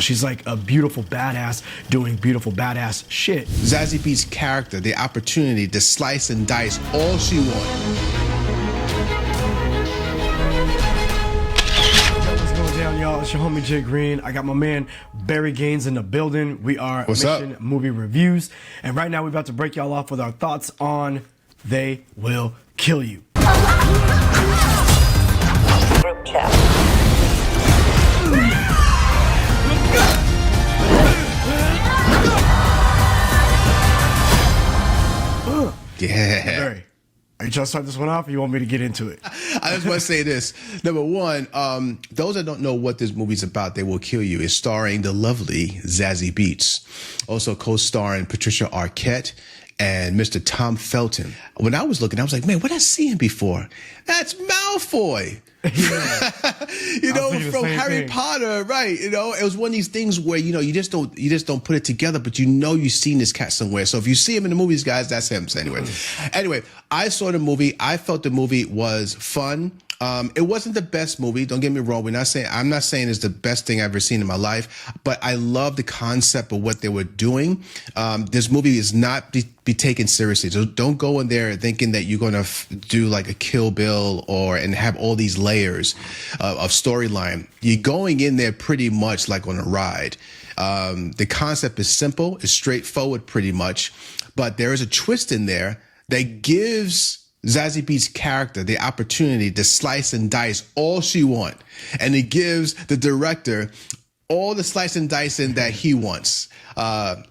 She's like a beautiful badass doing beautiful badass shit. Zazie Beetz' character, the opportunity to slice and dice all she wanted. What's going down, y'all? It's your homie Jay Green. I got my man Barry Gaines in the building. We are Mission Movie Reviews, and right now we're about to break y'all off with our thoughts on They Will Kill You. Group chat. Yeah. Barry, are you trying to start this one off, or you want me to get into it? I just want to say this. Number one, those that don't know what this movie's about, They Will Kill You, is starring the lovely Zazie Beetz. Also co-starring Patricia Arquette and Mr. Tom Felton. When I was looking, I was like, man, what I seen before? That's Malfoy. Yeah. You know, from Harry Potter, right? You know, it was one of these things where, you know, you just don't put it together, but you know you've seen this cat somewhere. So if you see him in the movies, guys, that's him. So anyway, I saw the movie. I felt the movie was fun. It wasn't the best movie. Don't get me wrong. I'm not saying it's the best thing I've ever seen in my life, but I love the concept of what they were doing. This movie is not be taken seriously. So don't go in there thinking that you're going to do like a Kill Bill and have all these layers of storyline. You're going in there pretty much like on a ride. The concept is simple, it's straightforward pretty much, but there is a twist in there that gives Zazie Beetz' character the opportunity to slice and dice all she wants. And it gives the director all the slice and dicing that he wants.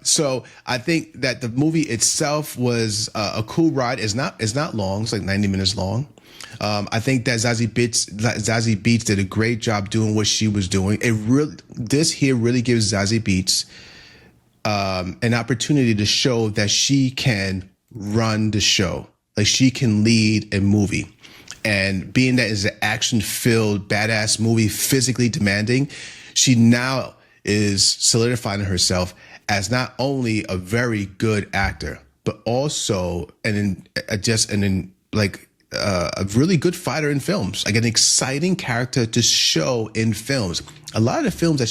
So I think that the movie itself was a cool ride. It's not long. It's like 90 minutes long. I think that Zazie Beetz did a great job doing what she was doing. This here really gives Zazie Beetz an opportunity to show that she can run the show. Like she can lead a movie. And being that it's an action-filled, badass movie, physically demanding, she now is solidifying herself as not only a very good actor, but also a really good fighter in films, like an exciting character to show in films. A lot of the films that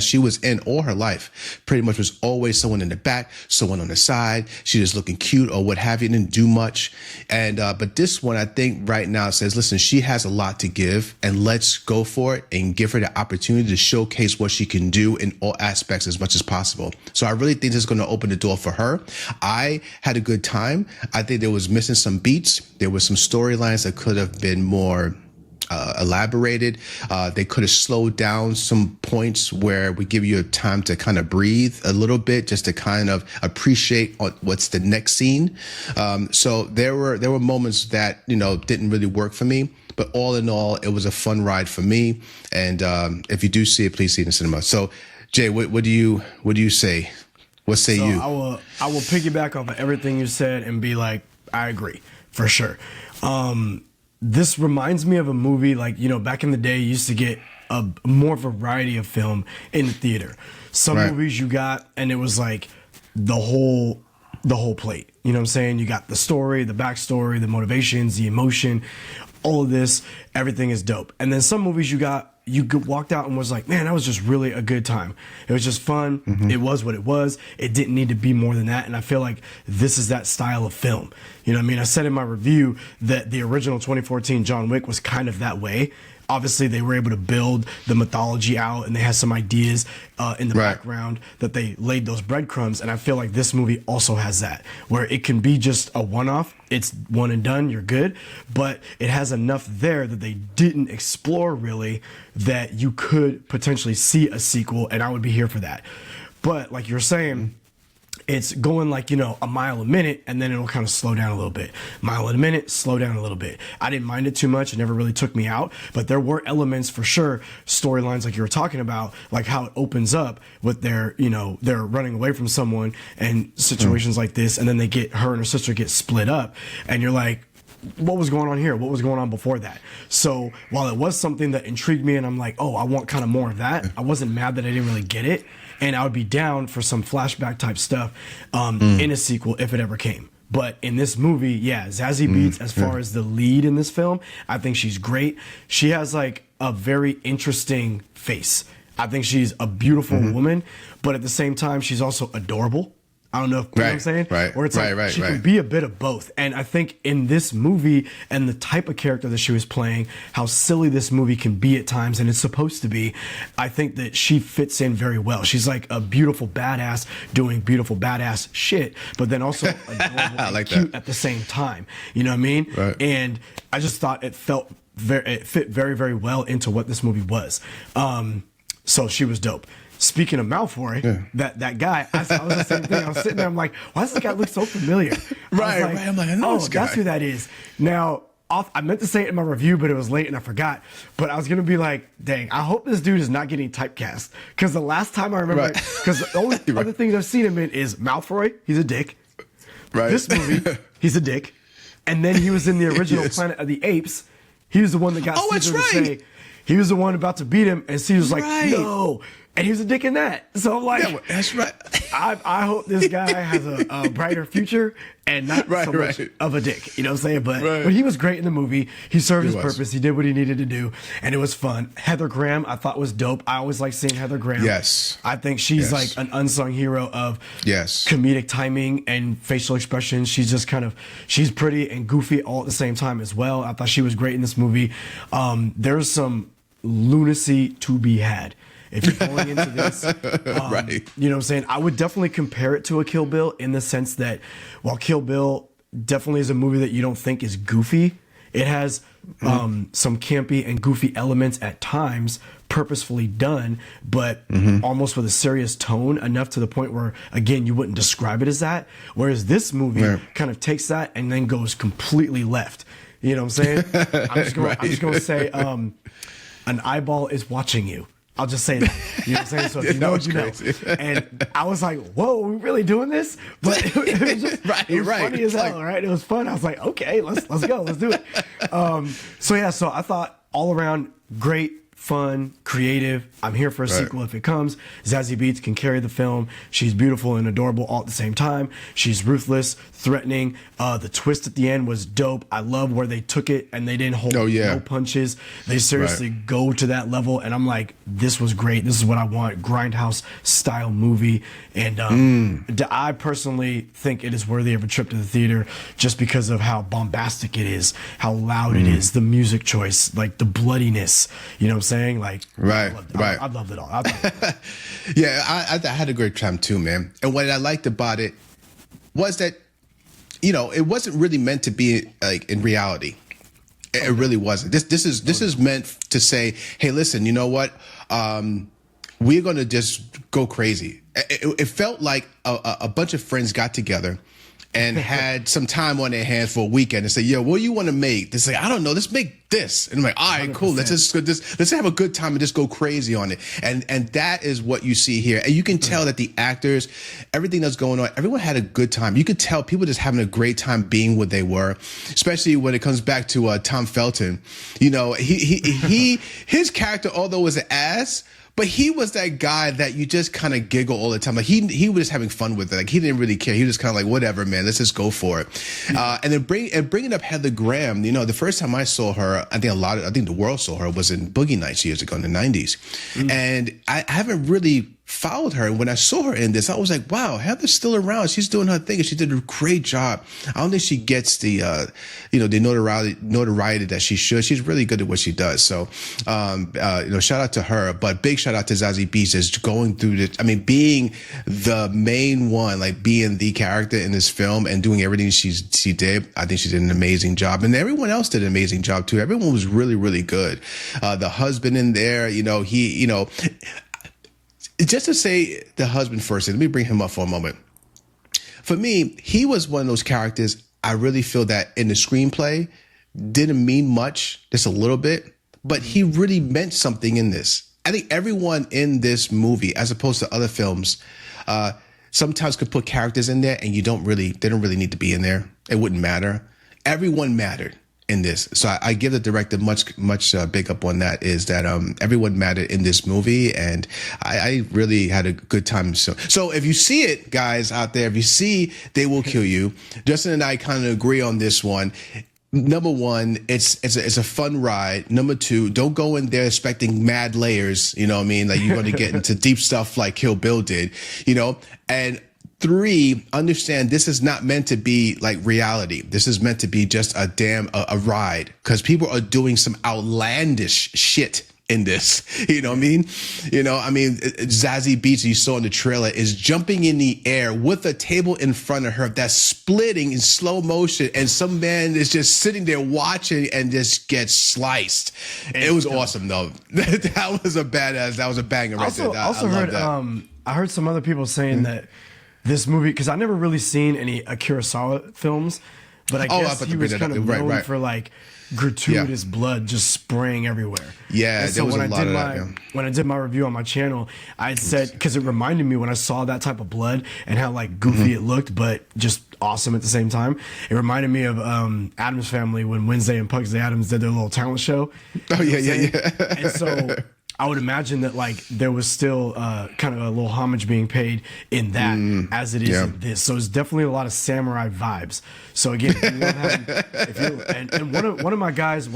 she was in all her life pretty much was always someone in the back, someone on the side. She just looking cute or what have you, didn't do much. And but this one, I think right now says, listen, she has a lot to give, and let's go for it and give her the opportunity to showcase what she can do in all aspects as much as possible. So I really think this is going to open the door for her. I had a good time. I think there was missing some beats. There was some storylines that could have been more elaborated. They could have slowed down some points where we give you a time to kind of breathe a little bit, just to kind of appreciate what's the next scene. So there were moments that, you know, didn't really work for me, but all in all, it was a fun ride for me. And if you do see it, please see it in the cinema. So Jay, what do you say? What say you? I will piggyback off of everything you said and be like, I agree for sure. This reminds me of a movie like, you know, back in the day, you used to get a more variety of film in the theater. Some movies you got, and it was like the whole plate. You know what I'm saying? You got the story, the backstory, the motivations, the emotion, all of this, everything is dope. And then some movies you walked out and was like, man, that was just really a good time. It was just fun. Mm-hmm. It was what it was. It didn't need to be more than that. And I feel like this is that style of film. You know what I mean? I said in my review that the original 2014 John Wick was kind of that way. Obviously, they were able to build the mythology out, and they had some ideas in the background that they laid those breadcrumbs. And I feel like this movie also has that, where it can be just a one-off. It's one and done. You're good. But it has enough there that they didn't explore really that you could potentially see a sequel, and I would be here for that. But like you're saying, it's going like, you know, a mile a minute, and then it'll kind of slow down a little bit. Mile in a minute, slow down a little bit. I didn't mind it too much. It never really took me out, but there were elements for sure, storylines like you were talking about, like how it opens up with their, you know, they're running away from someone and situations like this, and then her and her sister get split up, and you're like, what was going on here? What was going on before that? So while it was something that intrigued me and I'm like, oh, I want kind of more of that, I wasn't mad that I didn't really get it. And I would be down for some flashback type stuff in a sequel if it ever came. But in this movie, yeah, Zazie Beetz, as far as the lead in this film, I think she's great. She has like a very interesting face. I think she's a beautiful woman, but at the same time, she's also adorable. I don't know if you know what I'm saying. Right. Or it's like she can be a bit of both. And I think in this movie and the type of character that she was playing, how silly this movie can be at times, and it's supposed to be, I think that she fits in very well. She's like a beautiful badass doing beautiful badass shit, but then also adorable and cute at the same time. You know what I mean? Right. And I just thought it fit very, very well into what this movie was. So she was dope. Speaking of Malfoy, that guy, I was the same thing. I was sitting there, I'm like, why does this guy look so familiar? Right. I'm like, I know this guy. That's who that is. Now, I meant to say it in my review, but it was late and I forgot. But I was going to be like, dang, I hope this dude is not getting typecast. Because the last time I remember, because the only other things I've seen him in is Malfoy, he's a dick. Right. This movie, he's a dick. And then he was in the original Planet of the Apes. He was the one that got Caesar to say, he was the one about to beat him, and Caesar's like, no. And he was a dick in that. So I'm like, that's right. I hope this guy has a brighter future and not so much of a dick. You know what I'm saying? But he was great in the movie. He served his purpose. He did what he needed to do, and it was fun. Heather Graham, I thought was dope. I always like seeing Heather Graham. Yes. I think she's like an unsung hero of comedic timing and facial expressions. She's just she's pretty and goofy all at the same time as well. I thought she was great in this movie. There's some lunacy to be had. If you're going into this, you know what I'm saying? I would definitely compare it to a Kill Bill in the sense that while Kill Bill definitely is a movie that you don't think is goofy, it has some campy and goofy elements at times, purposefully done, but almost with a serious tone, enough to the point where, again, you wouldn't describe it as that. Whereas this movie kind of takes that and then goes completely left. You know what I'm saying? I'm just going to say an eyeball is watching you. I'll just say that. You know what I'm saying? So if you know, you know. And I was like, whoa, are we really doing this? But it was just it was funny as hell, right? It was fun. I was like, okay, let's go. Let's do it. So I thought all around great, fun, creative. I'm here for a sequel if it comes. Zazie Beetz can carry the film. She's beautiful and adorable all at the same time. She's ruthless, threatening. The twist at the end was dope. I love where they took it and they didn't hold no punches. They seriously go to that level. And I'm like, this was great. This is what I want. Grindhouse-style movie. And I personally think it is worthy of a trip to the theater just because of how bombastic it is, how loud it is, the music choice, like the bloodiness. You know what I'm saying? Like, I loved it all. I had a great time too, man. And what I liked about it was that, you know, it wasn't really meant to be like in reality. It really wasn't. This is meant to say, hey, listen, you know what? We're going to just go crazy. It felt like a bunch of friends got together and had some time on their hands for a weekend and say, yo, what do you want to make? They say, I don't know, let's make this. And I'm like, all right, 100%. Cool. Let's have a good time and just go crazy on it. And that is what you see here. And you can tell that the actors, everything that's going on, everyone had a good time. You could tell people just having a great time being what they were, especially when it comes back to Tom Felton. You know, his character, although was an ass, but he was that guy that you just kind of giggle all the time. Like he was just having fun with it. Like he didn't really care. He was just kind of like, whatever, man, let's just go for it. And then bringing up Heather Graham, you know, the first time I saw her, I think the world saw her was in Boogie Nights years ago in the 90s. And I haven't really followed her. And when I saw her in this, I was like, wow, Heather's still around. She's doing her thing and she did a great job. I don't think she gets the notoriety that she should. She's really good at what she does. So, shout out to her, but big shout out to Zazie Beetz as going through this. I mean, being the main one, like being the character in this film and doing everything she did. I think she did an amazing job, and everyone else did an amazing job too. Everyone was really, really good. The husband in there, just to say the husband first, let me bring him up for a moment. For me, he was one of those characters I really feel that in the screenplay didn't mean much, just a little bit, but he really meant something in this. I think everyone in this movie, as opposed to other films, sometimes could put characters in there and they don't really need to be in there. It wouldn't matter. Everyone mattered in this. So I give the director much big up on that, is that everyone mattered in this movie, and I really had a good time. So if you see it, guys out there, if you see They Will Kill You, Justin and I kind of agree on this one. number one, it's a fun ride. Number two, don't go in there expecting mad layers. You know what I mean? Like you're going to get into deep stuff like Kill Bill did. You know, and three, understand this is not meant to be like reality. This is meant to be just a ride, because people are doing some outlandish shit in this. You know what I mean? Zazie Beetz, you saw in the trailer, is jumping in the air with a table in front of her that's splitting in slow motion, and some man is just sitting there watching and just gets sliced. It was awesome though. That was a badass. That was a banger right there. I heard some other people saying that this movie, because I never really seen any Akira Kurosawa films, but I guess he was kind of known for like gratuitous blood just spraying everywhere. Yeah, so when I did my review on my channel, I said, because it reminded me when I saw that type of blood and how like goofy it looked, but just awesome at the same time. It reminded me of Addams Family when Wednesday and Pugsley Addams did their little talent show. Oh yeah. And so I would imagine that like there was still kind of a little homage being paid in that as it is in this. So it's definitely a lot of samurai vibes. So again, if you love and one of my guys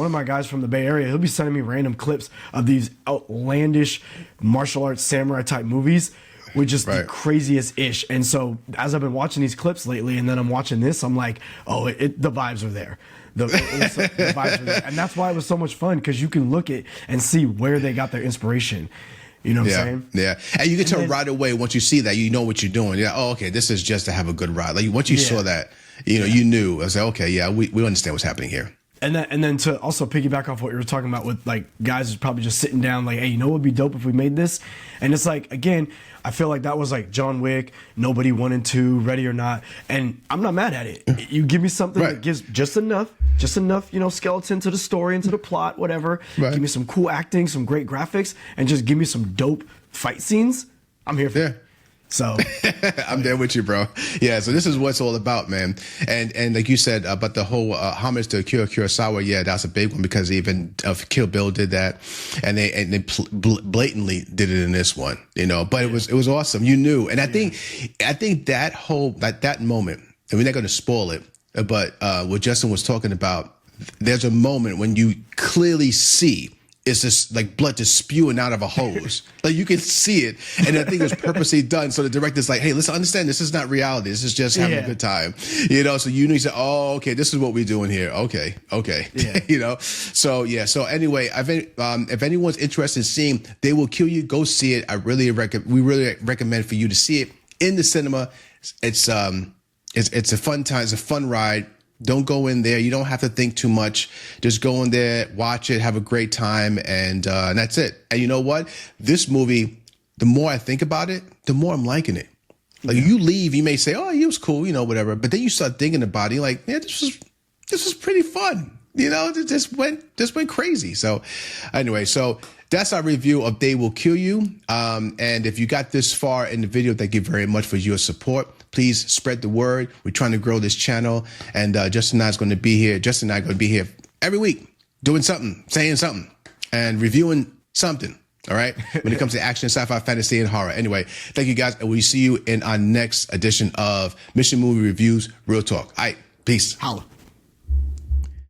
from the Bay Area, he'll be sending me random clips of these outlandish martial arts samurai type movies with just the craziest ish. And so as I've been watching these clips lately, and then I'm watching this, I'm like, oh, the vibes are there. The vibes are there. And that's why it was so much fun, because you can look at and see where they got their inspiration. You know what I'm saying? Yeah. And you can tell right away once you see that, you know what you're doing. Yeah. Oh, okay. This is just to have a good ride. Like once you saw that, you know, you knew. I was like, okay, yeah, we understand what's happening here. And then to also piggyback off what you were talking about with like guys is probably just sitting down like, hey, you know what would be dope if we made this? And it's like, again, I feel like that was like John Wick, Nobody 1 and 2, Ready or Not. And I'm not mad at it. You give me something that gives just enough, you know, skeleton to the story and to the plot, whatever. Give me some cool acting, some great graphics, and just give me some dope fight scenes. I'm here for it. So I'm there with you, bro. Yeah. So this is what it's all about, man. And like you said, but the whole homage to Akira Kurosawa, yeah, that's a big one, because even Kill Bill did that, and they blatantly did it in this one, you know. But it was awesome. You knew, and I think that whole that moment, and we're not going to spoil it, but what Justin was talking about, there's a moment when you clearly see. It's just like blood just spewing out of a hose. Like you can see it. And I think it was purposely done. So the director's like, hey, let's understand this is not reality. This is just having a good time. You know, so you know, you say, oh, okay, this is what we're doing here. Okay. Yeah. You know, so yeah. So anyway, if anyone's interested in seeing They Will Kill You, go see it. We really recommend for you to see it in the cinema. It's a fun time. It's a fun ride. Don't go in there. You don't have to think too much. Just go in there, watch it, have a great time, and that's it. And you know what? This movie, the more I think about it, the more I'm liking it. Like you leave, you may say, "Oh, it was cool," you know, whatever. But then you start thinking about it, you're like, "Yeah, this was pretty fun." You know, it just went crazy. So, anyway, so that's our review of They Will Kill You. And if you got this far in the video, thank you very much for your support. Please spread the word. We're trying to grow this channel, and Justin and I are going to be here every week, doing something, saying something, and reviewing something. All right, when it comes to action, sci-fi, fantasy, and horror. Anyway, thank you guys, and we'll see you in our next edition of Mission Movie Reviews Real Talk. All right, peace. Holla.